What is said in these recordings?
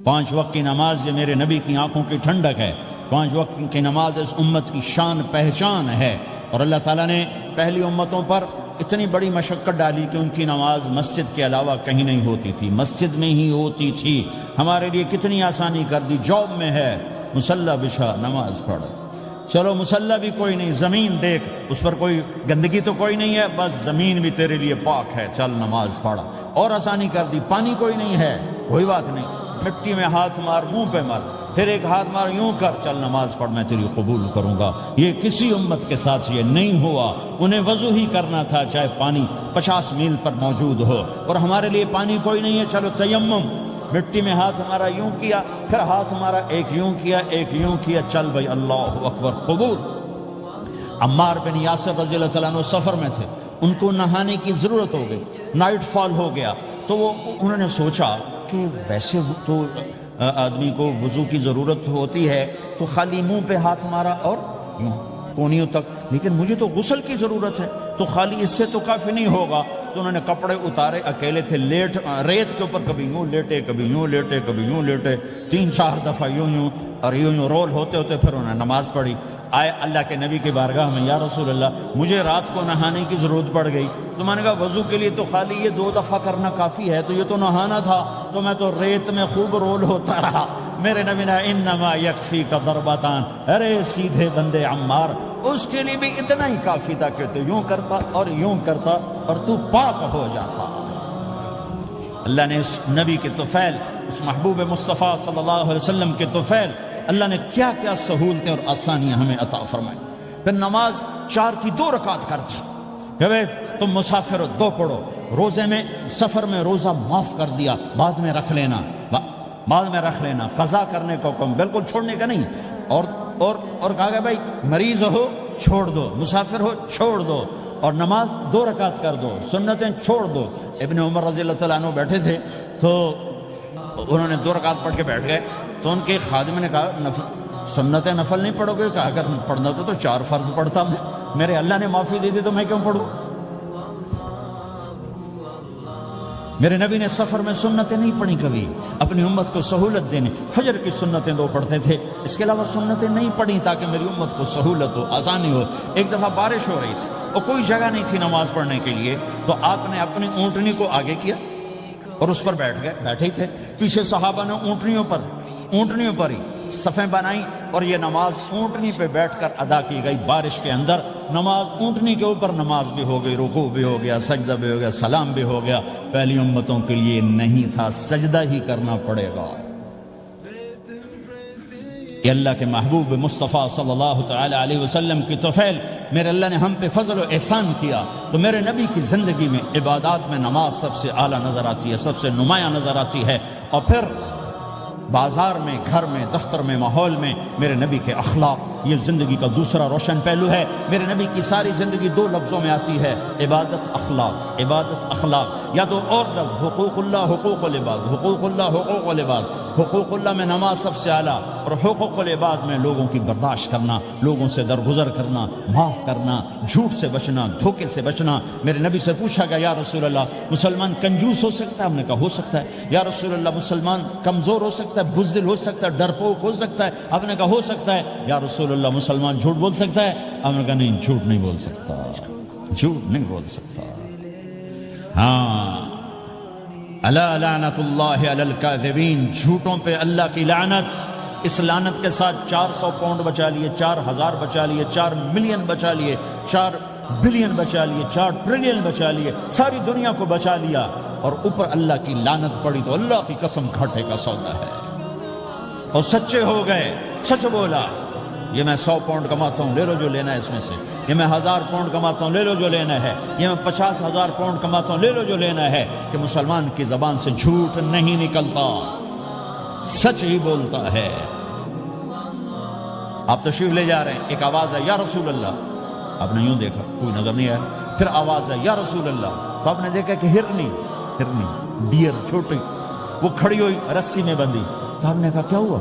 5 وقت کی نماز یہ میرے نبی کی آنکھوں کی ٹھنڈک ہے، 5 وقت کی نماز اس امت کی شان پہچان ہے۔ اور اللہ تعالیٰ نے پہلی امتوں پر اتنی بڑی مشقت ڈالی کہ ان کی نماز مسجد کے علاوہ کہیں نہیں ہوتی تھی، مسجد میں ہی ہوتی تھی۔ ہمارے لیے کتنی آسانی کر دی، جاب میں ہے مصلی بچھا نماز پڑھ، چلو مصلی بھی کوئی نہیں، زمین دیکھ اس پر کوئی گندگی تو کوئی نہیں ہے، بس زمین بھی تیرے لیے پاک ہے، چل نماز پڑھ۔ اور آسانی کر دی، پانی کوئی نہیں ہے، کوئی بات نہیں، مٹی میں ہاتھ مار، منہ پہ مار، پھر ایک ہاتھ مار، یوں کر، چل نماز پڑھ، میں تیری قبول کروں گا۔ یہ کسی امت کے ساتھ یہ نہیں ہوا، انہیں وضو ہی کرنا تھا چاہے پانی 50 میل پر موجود ہو۔ اور ہمارے لیے پانی کوئی نہیں ہے، چلو تیمم، مٹی میں ہاتھ ہمارا یوں کیا، پھر ہاتھ ہمارا ایک یوں کیا، ایک یوں کیا، چل بھائی اللہ اکبر قبول۔ عمار بن یاسر رضی اللہ تعالیٰ عنہ سفر میں تھے، ان کو نہانے کی ضرورت ہو گئی، نائٹ فال ہو گیا، تو انہوں نے سوچا کہ ویسے تو آدمی کو وضو کی ضرورت ہوتی ہے تو خالی منہ پہ ہاتھ مارا اور یوں کونیوں تک، لیکن مجھے تو غسل کی ضرورت ہے، تو خالی اس سے تو کافی نہیں ہوگا۔ تو انہوں نے کپڑے اتارے، اکیلے تھے، ریت کے اوپر کبھی یوں لیٹے، کبھی یوں لیٹے، کبھی یوں لیٹے، 3-4 دفعہ یوں یوں اور یوں رول ہوتے ہوتے پھر انہوں نے نماز پڑھی۔ آئے اللہ کے نبی کی بارگاہ میں، یا رسول اللہ مجھے رات کو نہانے کی ضرورت پڑ گئی، تو میں نے کہا وضو کے لیے تو خالی یہ 2 دفعہ کرنا کافی ہے، تو یہ تو نہانا تھا، تو میں تو ریت میں خوب رول ہوتا رہا۔ میرے نبی نے انما یکفیک ضربتان، ارے سیدھے بندے عمار، اس کے لیے بھی اتنا ہی کافی تھا کہ تو یوں کرتا اور یوں کرتا اور تو پاک ہو جاتا۔ اللہ نے اس نبی کے طفیل، اس محبوب مصطفیٰ صلی اللہ علیہ وسلم کے طفیل، اللہ نے کیا کیا سہولتیں اور آسانیاں ہمیں عطا فرمائی۔ پھر نماز 4 کی 2 رکعت کر دی کہ بھئی تم مسافر ہو 2 پڑھو، روزے میں سفر میں روزہ معاف کر دیا، بعد میں رکھ لینا، بعد میں رکھ لینا، قضا کرنے کو حکم، بالکل چھوڑنے کا نہیں۔ اور کہا کہ بھائی مریض ہو چھوڑ دو، مسافر ہو چھوڑ دو، اور نماز 2 رکعت کر دو، سنتیں چھوڑ دو۔ ابن عمر رضی اللہ تعالیٰ عنہ بیٹھے تھے تو انہوں نے 2 رکعت پڑھ کے بیٹھ گئے، تو ان کے خادم نے کہا سنتیں نفل نہیں پڑھو گے؟ کہا اگر پڑھنا تو 4 فرض پڑھتا میں، میرے اللہ نے معافی دے دی تو میں کیوں پڑھوں؟ میرے نبی نے سفر میں سنتیں نہیں پڑھی کبھی، اپنی امت کو سہولت دینے، فجر کی سنتیں 2 پڑھتے تھے، اس کے علاوہ سنتیں نہیں پڑھی تاکہ میری امت کو سہولت ہو، آسانی ہو۔ ایک دفعہ بارش ہو رہی تھی اور کوئی جگہ نہیں تھی نماز پڑھنے کے لیے، تو آپ نے اپنی اونٹنی کو آگے کیا اور اس پر بیٹھ گئے، بیٹھے ہی تھے، پیچھے صحابہ نے اونٹنیوں پر ہی صفیں بنائیں، اور یہ نماز اونٹنی پہ بیٹھ کر ادا کی گئی بارش کے اندر۔ نماز اونٹنی کے اوپر نماز بھی ہو گئی، رکوع بھی ہو گیا، سجدہ بھی ہو گیا، سلام بھی ہو گیا۔ پہلی امتوں کے لیے نہیں تھا، سجدہ ہی کرنا پڑے گا۔ کہ اللہ کے محبوب مصطفیٰ صلی اللہ تعالی علیہ وسلم کی طفیل، میرے اللہ نے ہم پہ فضل و احسان کیا، تو میرے نبی کی زندگی میں عبادات میں نماز سب سے اعلیٰ نظر آتی ہے، سب سے نمایاں نظر آتی ہے۔ اور پھر بازار میں، گھر میں، دفتر میں، ماحول میں میرے نبی کے اخلاق، یہ زندگی کا دوسرا روشن پہلو ہے۔ میرے نبی کی ساری زندگی 2 لفظوں میں آتی ہے، عبادت اخلاق، عبادت اخلاق، یا تو اور لفظ حقوق اللہ حقوق العباد، حقوق اللہ حقوق العباد۔ حقوق اللہ میں نماز سب سے اعلیٰ، اور حقوق العباد میں لوگوں کی برداشت کرنا، لوگوں سے درگزر کرنا، معاف کرنا، جھوٹ سے بچنا، دھوکے سے بچنا۔ میرے نبی سے پوچھا گیا یا رسول اللہ مسلمان کنجوس ہو سکتا ہے؟ ہم نے کہا ہو سکتا ہے۔ یا رسول اللہ مسلمان کمزور ہو سکتا ہے، بزدل ہو سکتا ہے، ڈرپوک ہو سکتا ہے؟ آپ نے کہا ہو سکتا ہے۔ یا رسول اللہ مسلمان جھوٹ بول سکتا ہے؟ آپ نے کہا نہیں، جھوٹ نہیں بول سکتا، جھوٹ نہیں بول سکتا۔ ہاں، الا لعنت اللہ علی الکاذبین، جھوٹوں پہ اللہ کی لعنت۔ اس لعنت کے ساتھ 400 پاؤنڈ بچا لیے، 4000 بچا لیے، 4 ملین بچا لیے، 4 بلین بچا لیے، 4 ٹریلین بچا لیے، ساری دنیا کو بچا لیا، اور اوپر اللہ کی لعنت پڑی تو اللہ کی قسم گھاٹے کا سودا ہے۔ اور سچے ہو گئے، سچ بولا، یہ میں 100 پاؤنڈ کماتا ہوں، لے لو جو لینا ہے اس میں سے، یہ میں 1000 پاؤنڈ کماتا ہوں، لے لو جو لینا ہے، یہ میں 50,000 پاؤنڈ کماتا ہوں، لے لو جو لینا ہے۔ کہ مسلمان کی زبان سے جھوٹ نہیں نکلتا، سچ ہی بولتا ہے۔ آپ تشریف لے جا رہے ہیں، ایک آواز ہے یا رسول اللہ، آپ نے یوں دیکھا، کوئی نظر نہیں آیا، پھر آواز ہے یا رسول اللہ، تو آپ نے دیکھا کہ ہرنی ڈیر چھوٹی وہ کھڑی ہوئی، رسی میں بندھی، تو آپ نے کہا کیا ہوا؟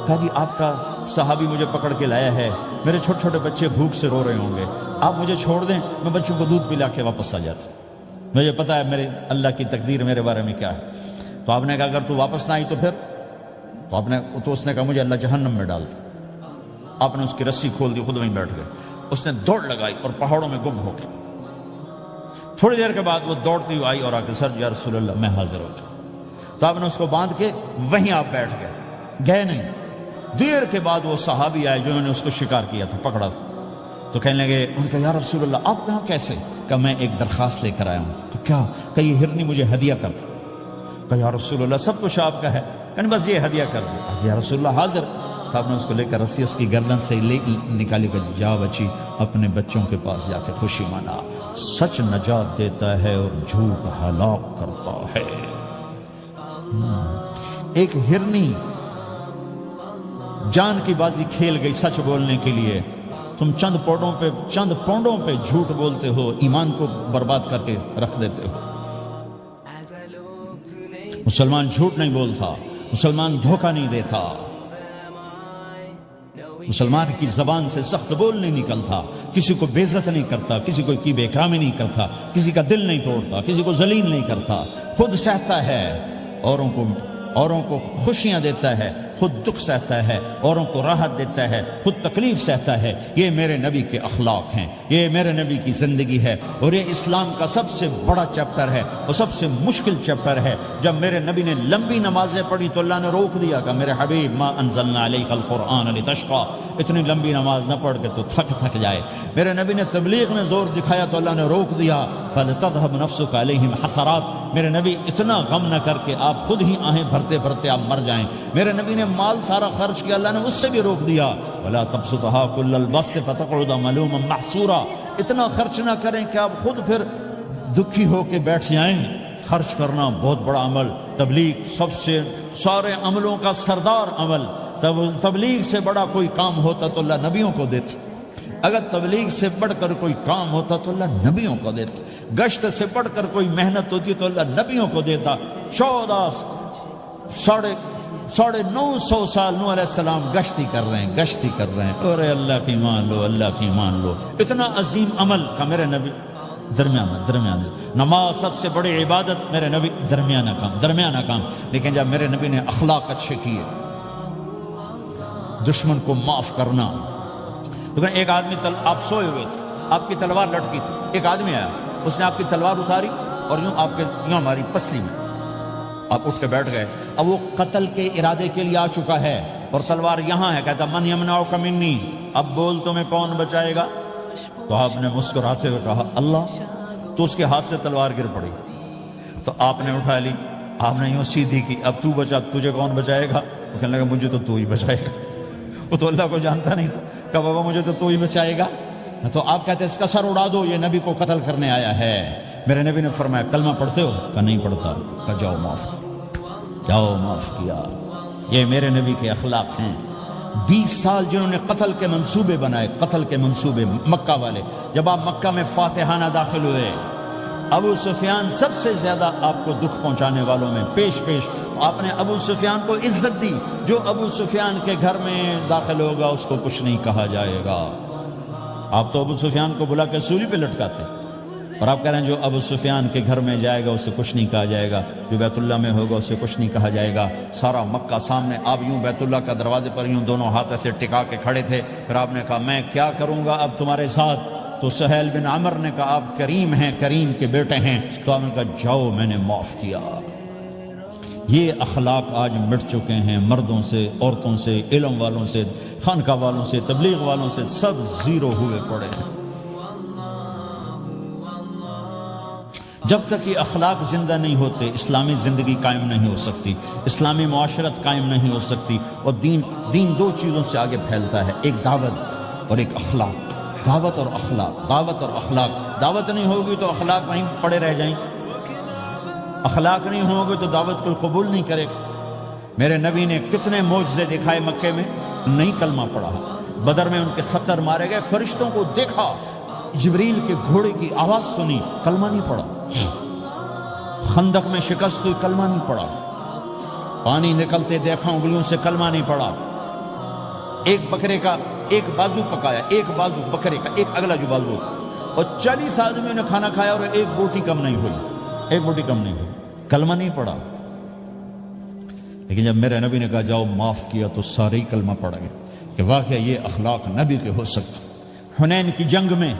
کہا جی آپ کا صحابی مجھے پکڑ کے لایا ہے، میرے چھوٹے چھوٹے بچے بھوک سے رو رہے ہوں گے، آپ مجھے چھوڑ دیں، میں بچوں کو دودھ پلا کے واپس آ جاتا، مجھے پتا ہے میرے اللہ کی تقدیر میرے بارے میں کیا ہے۔ تو آپ نے کہا اگر تو واپس نہ آئی تو پھر تو اس نے کہا مجھے اللہ جہنم میں ڈال دے۔ آپ نے اس کی رسی کھول دی، خود وہیں بیٹھ گئے۔ اس نے دوڑ لگائی اور پہاڑوں میں گم ہو گئی۔ تھوڑی دیر کے بعد وہ دوڑتی ہوئی آئی اور آ کے سر یا رسول اللہ میں حاضر ہو جاؤں۔ تو آپ نے اس کو باندھ کے وہیں آپ بیٹھ گئے نہیں۔ دیر کے بعد وہ صحابی آئے جنہوں نے اس کو شکار کیا تھا، پکڑا تھا، تو کہنے لگے ان کا یا رسول اللہ آپ یہاں کیسے؟ کہ میں ایک درخواست لے کر آیا ہوں۔ کہ کیا؟ کہ یہ ہرنی مجھے ہدیہ کر دو۔ کہ یا رسول اللہ سب کچھ آپ کا ہے، کہ بس یہ ہدیہ کر دو۔ یا رسول اللہ حاضر۔ تو آپ نے اس کو لے کر رسی اس کی گردن سے نکالی کہ جا بچی اپنے بچوں کے پاس جا کے خوشی منا، سچ نجات دیتا ہے اور جھوٹ ہلاک کرتا ہے۔ ایک ہرنی جان کی بازی کھیل گئی سچ بولنے کے لیے، تم چند پونڈوں پہ جھوٹ بولتے ہو، ایمان کو برباد کر کے رکھ دیتے ہو۔ مسلمان جھوٹ نہیں بولتا، مسلمان دھوکہ نہیں دیتا، مسلمان کی زبان سے سخت بول نہیں نکلتا، کسی کو بے عزت نہیں کرتا، کسی کو کی بے اکرامی نہیں کرتا، کسی کا دل نہیں توڑتا، کسی کو ذلیل نہیں کرتا، خود سہتا ہے، اوروں کو خوشیاں دیتا ہے، خود دکھ سہتا ہے، اوروں کو راحت دیتا ہے، خود تکلیف سہتا ہے۔ یہ میرے نبی کے اخلاق ہیں، یہ میرے نبی کی زندگی ہے، اور یہ اسلام کا سب سے بڑا چیپٹر ہے اور سب سے مشکل چیپٹر ہے۔ جب میرے نبی نے لمبی نمازیں پڑھی تو اللہ نے روک دیا کہ میرے حبیب ما انزلنا علیک القرآن لتشقى، اتنی لمبی نماز نہ پڑھ کے تو تھک جائے۔ میرے نبی نے تبلیغ میں زور دکھایا تو اللہ نے روک دیا فلتذهب نفسك علیہم حسرات، میرے نبی اتنا غم نہ کر کے آپ خود ہی آہیں بھرتے بھرتے آپ مر جائیں۔ میرے نبی نے مال سارا خرچ کیا، اللہ نے اس سے بھی روک دیا ولا تبسطها كل البسط فتقعد ملوما محسورا، اتنا خرچ نہ کریں کہ آپ خود پھر دکھی ہو کے بیٹھ جائیں۔ خرچ کرنا بہت بڑا عمل، تبلیغ سب سے سارے عملوں کا سردار عمل، تبلیغ سے بڑا کوئی کام ہوتا تو اللہ نبیوں کو دیتا، اگر تبلیغ سے بڑھ کر کوئی کام ہوتا تو اللہ نبیوں کو دیتا، گشت سے بڑھ کر کوئی محنت ہوتی تو اللہ نبیوں کو دیتا۔ 950 سال نوح علیہ السلام گشتی کر رہے ہیں، اور اللہ کی مان لو، اللہ کی مان لو، اتنا عظیم عمل کا میرے نبی درمیانہ نماز سب سے بڑی عبادت، میرے نبی درمیانہ کام، لیکن جب میرے نبی نے اخلاق اچھے کیے، دشمن کو معاف کرنا۔ تو ایک آدمی آپ سوئے ہوئے تھے، آپ کی تلوار لٹکی تھی، ایک آدمی آیا، اس نے آپ کی تلوار اتاری اور یوں ہماری پسلی میں، آپ اٹھ کے بیٹھ گئے۔ اب وہ قتل کے ارادے کے لیے آ چکا ہے اور تلوار یہاں ہے، کہتا من یمنعک منی، اب بول تمہیں کون بچائے گا؟ تو آپ نے مسکراتے ہوئے کہا اللہ، تو اس کے ہاتھ سے تلوار گر پڑی، تو آپ نے اٹھا لی، آپ نے یوں سیدھی کی، اب تو بچا، تجھے کون بچائے گا؟ وہ کہنے لگا مجھے تو ہی بچائے گا، وہ تو اللہ کو جانتا نہیں تھا، کہ بابا مجھے تو ہی بچائے گا۔ تو آپ کہتے ہیں اس کا سر اڑا دو، یہ نبی کو قتل کرنے آیا ہے۔ میرے نبی نے فرمایا کلمہ پڑھتے ہو؟ کہ نہیں پڑھتا۔ کہ جاؤ معاف کیا۔ یہ میرے نبی کے اخلاق ہیں۔ 20 سال جنہوں نے قتل کے منصوبے بنائے، قتل کے منصوبے، مکہ والے، جب آپ مکہ میں فاتحانہ داخل ہوئے، ابو سفیان سب سے زیادہ آپ کو دکھ پہنچانے والوں میں پیش آپ نے ابو سفیان کو عزت دی۔ جو ابو سفیان کے گھر میں داخل ہوگا اس کو کچھ نہیں کہا جائے گا۔ آپ تو ابو سفیان کو بلا کے سولی پہ لٹکاتے، اور آپ کہہ رہے ہیں جو ابو سفیان کے گھر میں جائے گا اسے کچھ نہیں کہا جائے گا، جو بیت اللہ میں ہوگا اسے کچھ نہیں کہا جائے گا۔ سارا مکہ سامنے، آپ یوں بیت اللہ کا دروازے پر یوں دونوں ہاتھ ایسے ٹکا کے کھڑے تھے۔ پھر آپ نے کہا میں کیا کروں گا اب تمہارے ساتھ؟ تو سہیل بن عمر نے کہا آپ کریم ہیں، کریم کے بیٹے ہیں۔ تو آپ نے کہا جاؤ میں نے معاف کیا۔ یہ اخلاق آج مٹ چکے ہیں، مردوں سے، عورتوں سے، علم والوں سے، خانقاہ والوں سے، تبلیغ والوں سے، سب زیرو ہوئے پڑے ہیں۔ جب تک یہ اخلاق زندہ نہیں ہوتے اسلامی زندگی قائم نہیں ہو سکتی، اسلامی معاشرت قائم نہیں ہو سکتی۔ اور دین دو چیزوں سے آگے پھیلتا ہے، ایک دعوت اور ایک اخلاق۔ دعوت اور اخلاق، دعوت اور اخلاق۔ دعوت نہیں ہوگی تو اخلاق وہیں پڑے رہ جائیں گے، اخلاق نہیں ہوگے تو دعوت کوئی قبول نہیں کرے گا۔ میرے نبی نے کتنے معجزے دکھائے مکے میں، نہیں کلمہ پڑھا۔ بدر میں ان کے 70 مارے گئے، فرشتوں کو دیکھا، جبریل کے گھوڑے کی آواز سنی، کلمہ نہیں پڑھا۔ خندق میں شکست ہوئی، کلمہ نہیں پڑھا۔ پانی نکلتے دیکھا انگلیوں سے، کلمہ نہیں پڑھا۔ ایک بکرے کا ایک بازو پکایا، ایک بازو بکرے کا، ایک اگلا جو بازو تھا، اور 40 آدمیوں نے کھانا کھایا اور ایک بوٹی کم نہیں ہوئی، ایک بوٹی کم نہیں ہوئی، کلمہ نہیں پڑھا۔ لیکن جب میرے نبی نے کہا جاؤ معاف کیا تو سارے ہی کلمہ پڑ گئے کہ واقعہ یہ اخلاق نبی کے ہو سکتے۔ حنین کی جنگ میں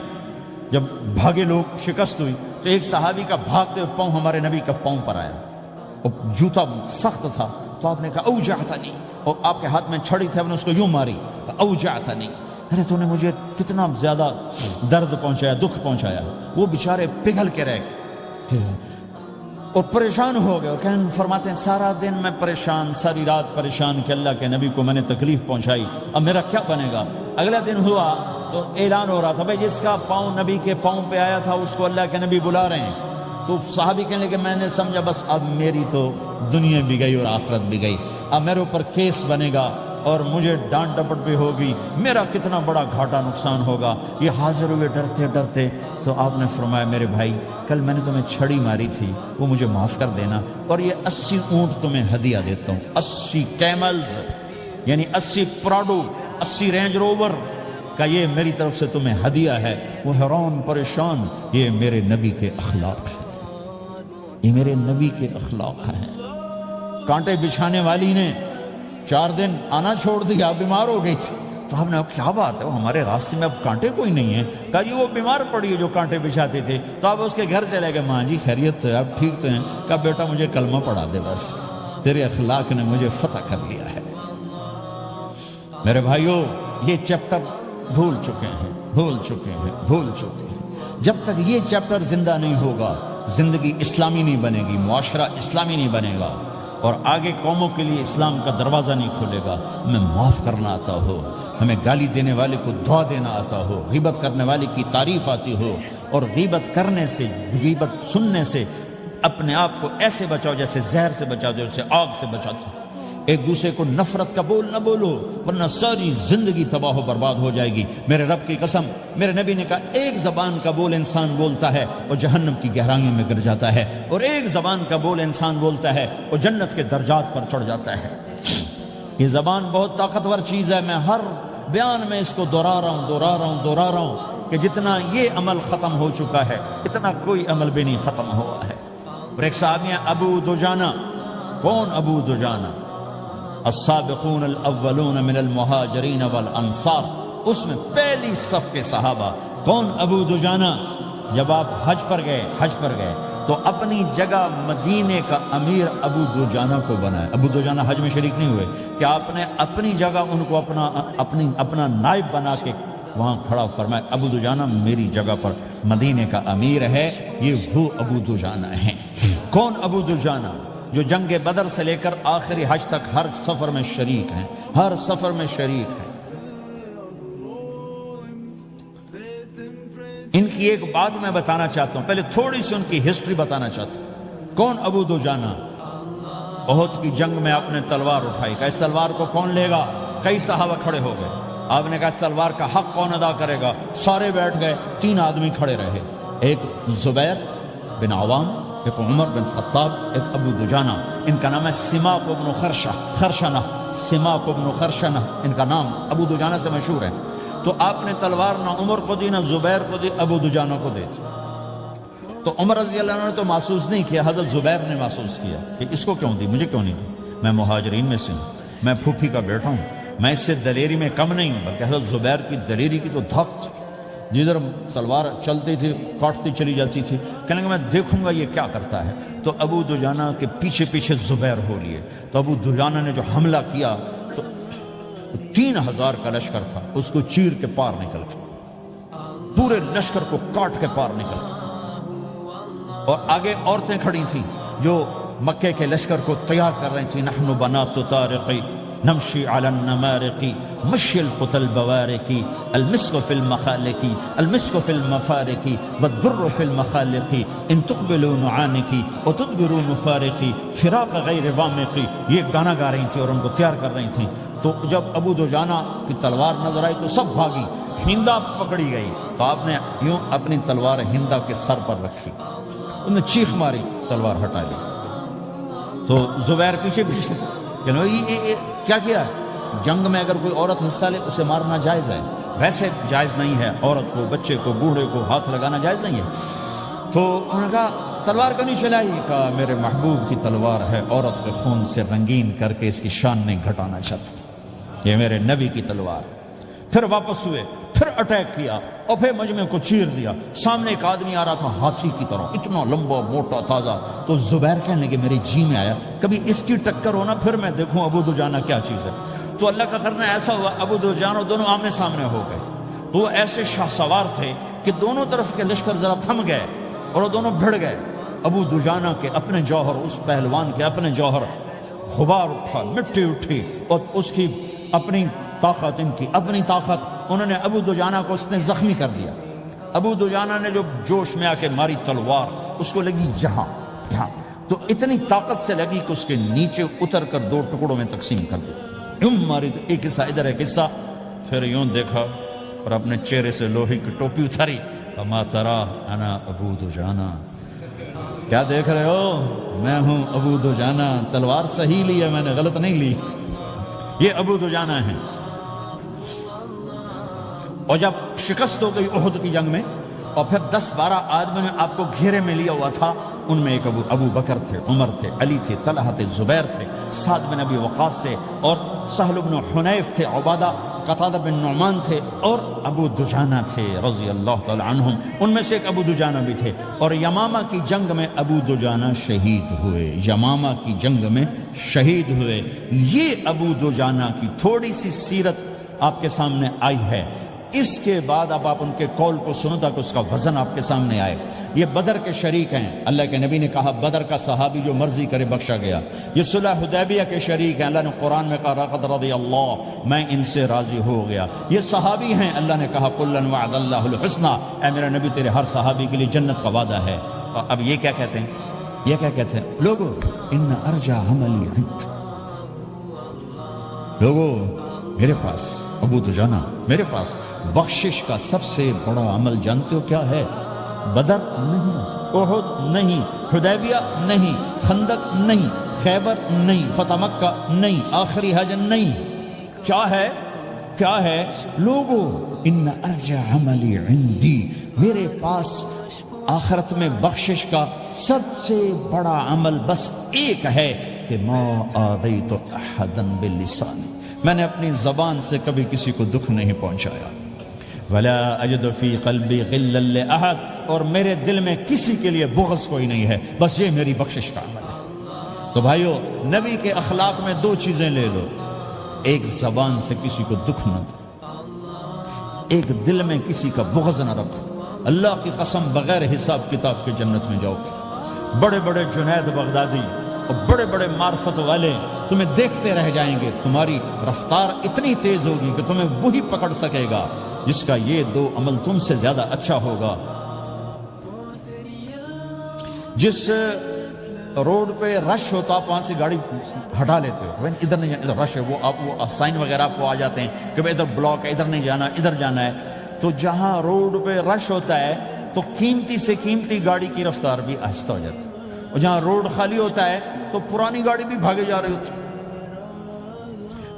جب بھاگے لوگ، شکست ہوئی، تو ایک صحابی کا بھاگتے ہوئے پاؤں ہمارے نبی کا پاؤں پر آیا، اور جوتا سخت تھا، تو آپ نے کہا اوجعتنی، اور آپ کے ہاتھ میں چھڑی تھی، آپ نے اس کو یوں ماری، اوجعتنی، ارے تو نے مجھے کتنا زیادہ درد پہنچایا، دکھ پہنچایا۔ وہ بیچارے پگھل کے رہ گئے اور پریشان ہو گئے، اور فرماتے ہیں سارا دن میں پریشان، ساری رات پریشان کہ اللہ کے نبی کو میں نے تکلیف پہنچائی، اب میرا کیا بنے گا۔ اگلا دن ہوا تو اعلان ہو رہا تھا بھائی جس کا پاؤں نبی کے پاؤں پہ آیا تھا اس کو اللہ کے نبی بلا رہے ہیں۔ تو صحابی کہنے لگے میں نے سمجھا بس اب میری تو دنیا بھی گئی اور آخرت بھی گئی، اب میرے اوپر کیس بنے گا اور مجھے ڈانٹ ڈپٹ بھی ہوگی، میرا کتنا بڑا گھاٹا نقصان ہوگا۔ یہ حاضر ہوئے ڈرتے ڈرتے، تو آپ نے فرمایا میرے بھائی کل میں نے تمہیں چھڑی ماری تھی، وہ مجھے معاف کر دینا، اور یہ 80 اونٹ تمہیں ہدیہ دیتا ہوں، 80 کیملز یعنی 80 پراڈو، 80 رینج روور کا یہ میری طرف سے تمہیں ہدیہ ہے۔ وہ حیران پریشان، یہ میرے نبی کے اخلاق ہیں، یہ میرے نبی کے اخلاق ہیں۔ کانٹے بچھانے والی نے 4 دن آنا چھوڑ دیا، بیمار ہو گئی تھی، تو ہم نے کیا بات ہے وہ ہمارے راستے میں اب کانٹے کوئی نہیں ہے، کہا جی وہ بیمار پڑی ہے جو کانٹے بچھاتے تھے، تو آپ اس کے گھر چلے گئے، ماں جی خیریت تو ہے، آپ ٹھیک تو ہیں؟ کہا بیٹا مجھے کلمہ پڑھا دے، بس تیرے اخلاق نے مجھے فتح کر لیا ہے۔ میرے بھائیوں یہ چیپٹر بھول چکے ہیں، بھول چکے ہیں، بھول چکے ہیں۔ جب تک یہ چیپٹر زندہ نہیں ہوگا زندگی اسلامی نہیں بنے گی، معاشرہ اسلامی نہیں بنے گا، اور آگے قوموں کے لیے اسلام کا دروازہ نہیں کھلے گا۔ ہمیں معاف کرنا آتا ہو، ہمیں گالی دینے والے کو دعا دینا آتا ہو، غیبت کرنے والے کی تعریف آتی ہو، اور غیبت کرنے سے، غیبت سننے سے اپنے آپ کو ایسے بچاؤ جیسے زہر سے بچاؤ، جیسے آگ سے بچاتے۔ ایک دوسرے کو نفرت کا بول نہ بولو ورنہ ساری زندگی تباہ و برباد ہو جائے گی۔ میرے رب کی قسم، میرے نبی نے کہا ایک زبان کا بول انسان بولتا ہے اور جہنم کی گہرائیوں میں گر جاتا ہے، اور ایک زبان کا بول انسان بولتا ہے اور جنت کے درجات پر چڑھ جاتا ہے۔ یہ زبان بہت طاقتور چیز ہے، میں ہر بیان میں اس کو دہرا رہا ہوں کہ جتنا یہ عمل ختم ہو چکا ہے اتنا کوئی عمل بھی نہیں ختم ہوا ہے۔ اور ایک صحابی ہیں ابو دجانہ۔ کون ابو دجانہ؟ السابقون الاولون من المہاجرین والانصار، اس میں پہلی صف کے صحابہ۔ کون ابو دجانہ؟ جب آپ حج پر گئے تو اپنی جگہ مدینے کا امیر ابو دجانہ کو بنایا۔ ابو دجانہ حج میں شریک نہیں ہوئے کہ آپ نے اپنی جگہ ان کو اپنا نائب بنا کے وہاں کھڑا فرمایا ابو دجانہ میری جگہ پر مدینے کا امیر ہے، یہ وہ ابو دجانہ ہیں۔ کون ابو دجانہ؟ جو جنگ بدر سے لے کر آخری حج تک ہر سفر میں شریک ہیں، ہر سفر میں شریک ہیں۔ ان کی ایک بات میں بتانا چاہتا ہوں، پہلے تھوڑی سی ان کی ہسٹری بتانا چاہتا ہوں۔ کون ابو دجانہ؟ احد کی جنگ میں آپ نے تلوار اٹھائی، کہا اس تلوار کو کون لے گا؟ کئی صحابہ کھڑے ہو گئے۔ آپ نے کہا اس تلوار کا حق کون ادا کرے گا؟ سارے بیٹھ گئے، 3 آدمی کھڑے رہے، ایک زبیر بن عوام، ایک عمر بن خطاب، ایک ابو دجانہ۔ ان کا نام ہے سماک بن خرشنہ، سماک بن خرشنہ ان کا نام ابو دجانہ سے مشہور ہے۔ تو آپ نے تلوار نہ عمر کو دی، نہ زبیر کو دی، ابو دجانہ کو دی تھی۔ تو عمر رضی اللہ عنہ نے تو محسوس نہیں کیا، حضرت زبیر نے محسوس کیا کہ اس کو کیوں دی، مجھے کیوں نہیں دی؟ میں مہاجرین میں سے ہوں، میں پھوپھی کا بیٹا ہوں، میں اس سے دلیری میں کم نہیں ہوں، بلکہ حضرت زبیر کی دلیری کی تو دھک تھی، جدھر سلوار چلتی تھی کاٹتی چلی جاتی تھی، کہنے کہ میں دیکھوں گا یہ کیا کرتا ہے۔ تو ابو دجانہ کے پیچھے پیچھے زبیر ہو لیے۔ تو ابو دجانہ نے جو حملہ کیا تو 3000 کا لشکر تھا، اس کو چیر کے پار نکل گیا، پورے لشکر کو کاٹ کے پار نکل گیا۔ اور آگے عورتیں کھڑی تھیں جو مکے کے لشکر کو تیار کر رہی تھیں، نحن بنات طارقی نمشی علی النمارقی مشی القت البوارقی المسک فی المخالقی المسک فی المفارقی والذر فی المخالقی ان تقبلوا نعانقی وتدبروا مفارقی فراق غیر وامقی۔ یہ گانا گا رہی تھیں اور ان کو تیار کر رہی تھیں۔ تو جب ابو دجانہ کی تلوار نظر آئی تو سب بھاگی، ہندا پکڑی گئی، تو آپ نے یوں اپنی تلوار ہندا کے سر پر رکھی، انہوں نے چیخ ماری، تلوار ہٹا لی۔ تو زبیر پیچھے پیچھے کہ یہ کیا کیا ہے؟ جنگ میں اگر کوئی عورت حصہ لے اسے مارنا جائز ہے، ویسے جائز نہیں ہے، عورت کو، بچے کو، بوڑھے کو ہاتھ لگانا جائز نہیں ہے۔ تو انہوں نے کہا تلوار کیوں نہیں چلائی؟ کہا میرے محبوب کی تلوار ہے، عورت کے خون سے رنگین کر کے اس کی شان نہیں گھٹانا چاہتا، یہ میرے نبی کی تلوار۔ پھر واپس ہوئے، پھر اٹیک کیا اور پھر مجمع کو چیر دیا۔ سامنے ایک آدمی آ رہا تھا ہاتھی کی طرح، اتنا لمبا موٹا تازہ، تو زبیر کہنے لگے میرے جی میں آیا کبھی اس کی ٹکر ہونا پھر میں دیکھوں ابو دجانہ کیا چیز ہے۔ تو اللہ کا کرنا ایسا ہوا ابو دجانہ دونوں آمنے سامنے ہو گئے۔ تو وہ ایسے شاہ سوار تھے کہ دونوں طرف کے لشکر ذرا تھم گئے اور وہ دونوں بھڑ گئے۔ ابو دجانہ کے اپنے جوہر، اس پہلوان کے اپنے جوہر، غبار اٹھا، مٹی اٹھی، اور اس کی اپنی طاقت، ان کی اپنی طاقت، انہوں نے ابو دجانہ کو اس نے زخمی کر دیا۔ ابو دجانہ نے جو جوش میں آ کے ماری تلوار، اس کو لگی یہاں، تو اتنی طاقت سے لگی کہ اس کے نیچے اتر کر 2 ٹکڑوں میں تقسیم کر دی۔ یوں ماری، ایک حصہ ادھر ایک حصہ، پھر یوں دیکھا اور اپنے چہرے سے لوہے کی ٹوپی اتاری، اما ترا انا ابو دجانہ، کیا دیکھ رہے ہو؟ میں ہوں ابو دجانہ، تلوار صحیح لی ہے میں نے، غلط نہیں لی، یہ ابو دجانہ ہیں۔ اور جب شکست ہو گئی احد کی جنگ میں، اور پھر 10-12 آدمی نے آپ کو گھیرے میں لیا ہوا تھا، ان میں ایک ابو بکر تھے، عمر تھے، علی تھے، طلحہ تھے، زبیر تھے، سعد بن ابی وقاص تھے، اور سہل بن حنیف تھے، عبادہ قتادہ بن نعمان تھے، اور ابو دجانہ تھے رضی اللہ تعالی عنہم۔ ان میں سے ایک ابو دجانہ بھی تھے، اور یمامہ کی جنگ میں ابو دجانہ شہید ہوئے، یمامہ کی جنگ میں شہید ہوئے۔ یہ ابو دجانہ کی تھوڑی سی سیرت آپ کے سامنے آئی ہے۔ اس کے بعد اب آپ ان کے قول کو سنو تاکہ اس کا وزن آپ کے سامنے آئے۔ یہ بدر کے شریک ہیں، اللہ کے نبی نے کہا بدر کا صحابی جو مرضی کرے بخشا گیا۔ یہ صلح حدیبیہ کے شریک ہیں، اللہ نے قرآن میں کہا لقد رضی اللہ، میں ان سے راضی ہو گیا۔ یہ صحابی ہیں، اللہ نے کہا کلا وعد اللہ الحسنی، اے میرا نبی تیرے ہر صحابی کے لیے جنت کا وعدہ ہے۔ اور اب یہ کیا کہتے ہیں؟ یہ کیا کہتے ہیں؟ لوگو ان ارجع عملی عند، لوگو میرے پاس، ابو دجانہ میرے پاس بخشش کا سب سے بڑا عمل جانتے ہو کیا ہے؟ بدر نہیں، احد نہیں، حدیبیہ نہیں، خندق نہیں، خیبر نہیں، فتح مکہ نہیں، آخری حج نہیں، کیا ہے؟ کیا ہے؟ لوگو ان ارجع عملی عندی، میرے پاس آخرت میں بخشش کا سب سے بڑا عمل بس ایک ہے کہ ما آذیت احدا باللسان، میں نے اپنی زبان سے کبھی کسی کو دکھ نہیں پہنچایا۔ ولا اجد فی قلبی غلا لاحد، اور میرے دل میں کسی کے لیے بغض کوئی نہیں ہے، بس یہ میری بخشش کا عمل ہے۔ تو بھائیو، نبی کے اخلاق میں 2 چیزیں لے لو، ایک زبان سے کسی کو دکھ نہ دو، ایک دل میں کسی کا بغض نہ رکھو۔ اللہ کی قسم بغیر حساب کتاب کے جنت میں جاؤ گے۔ بڑے بڑے جنید بغدادی اور بڑے بڑے معرفت والے تمہیں دیکھتے رہ جائیں گے، تمہاری رفتار اتنی تیز ہوگی کہ تمہیں وہی پکڑ سکے گا جس کا یہ 2 عمل تم سے زیادہ اچھا ہوگا۔ جس روڈ پہ رش ہوتا آپ وہاں سے گاڑی ہٹا لیتے ہو، ادھر نہیں جانا، ادھر رش ہے، وہ سائن وغیرہ آپ کو آ جاتے ہیں کہ ادھر بلاک ہے، ادھر نہیں جانا، ادھر جانا ہے۔ تو جہاں روڈ پہ رش ہوتا ہے تو قیمتی سے قیمتی گاڑی کی رفتار بھی آہستہ ہو جاتی ہے، اور جہاں روڈ خالی ہوتا ہے تو پرانی گاڑی بھی بھاگے جا رہی ہوتی ہے۔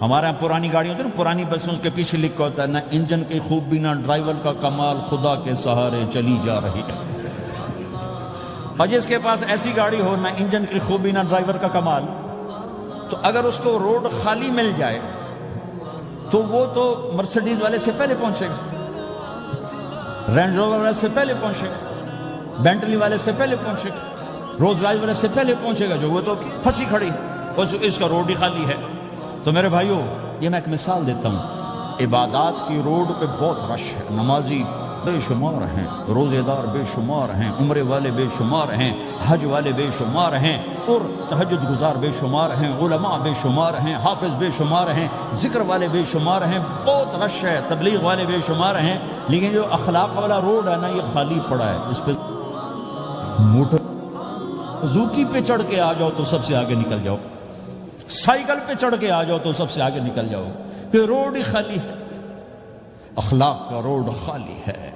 ہمارے یہاں پرانی گاڑی ہوتی ہے نا، پرانی بسوں کے پیچھے لکھا ہوتا ہے نہ انجن کی خوبی نہ ڈرائیور کا کمال، خدا کے سہارے چلی جا رہی ہے۔ اور جس کے پاس ایسی گاڑی ہو، نہ انجن کی خوبی نہ ڈرائیور کا کمال، تو اگر اس کو روڈ خالی مل جائے تو وہ تو مرسیڈیز والے سے پہلے پہنچے گا، رینج روور والے سے پہلے پہنچے گا، بینٹلی والے سے پہلے پہنچے گا، روز رائز والے سے پہلے پہنچے گا، جو وہ تو پھنسی کھڑی، اس کا روڈ ہی خالی ہے۔ تو میرے بھائیوں، یہ میں ایک مثال دیتا ہوں، عبادات کی روڈ پہ بہت رش ہے، نمازی بے شمار ہیں، روزے دار بے شمار ہیں، عمرے والے بے شمار ہیں، حج والے بے شمار ہیں، اور تہجد گزار بے شمار ہیں، علماء بے شمار ہیں، حافظ بے شمار ہیں، ذکر والے بے شمار ہیں، بہت رش ہے، تبلیغ والے بے شمار ہیں، لیکن جو اخلاق والا روڈ ہے نا، یہ خالی پڑا ہے۔ اس پہ موٹر زوکی پہ چڑھ کے آ جاؤ تو سب سے آگے نکل جاؤ، سائیکل پہ چڑھ کے آ جاؤ تو سب سے آگے نکل جاؤ، کہ روڈ ہی خالی ہے، اخلاق کا روڈ خالی ہے۔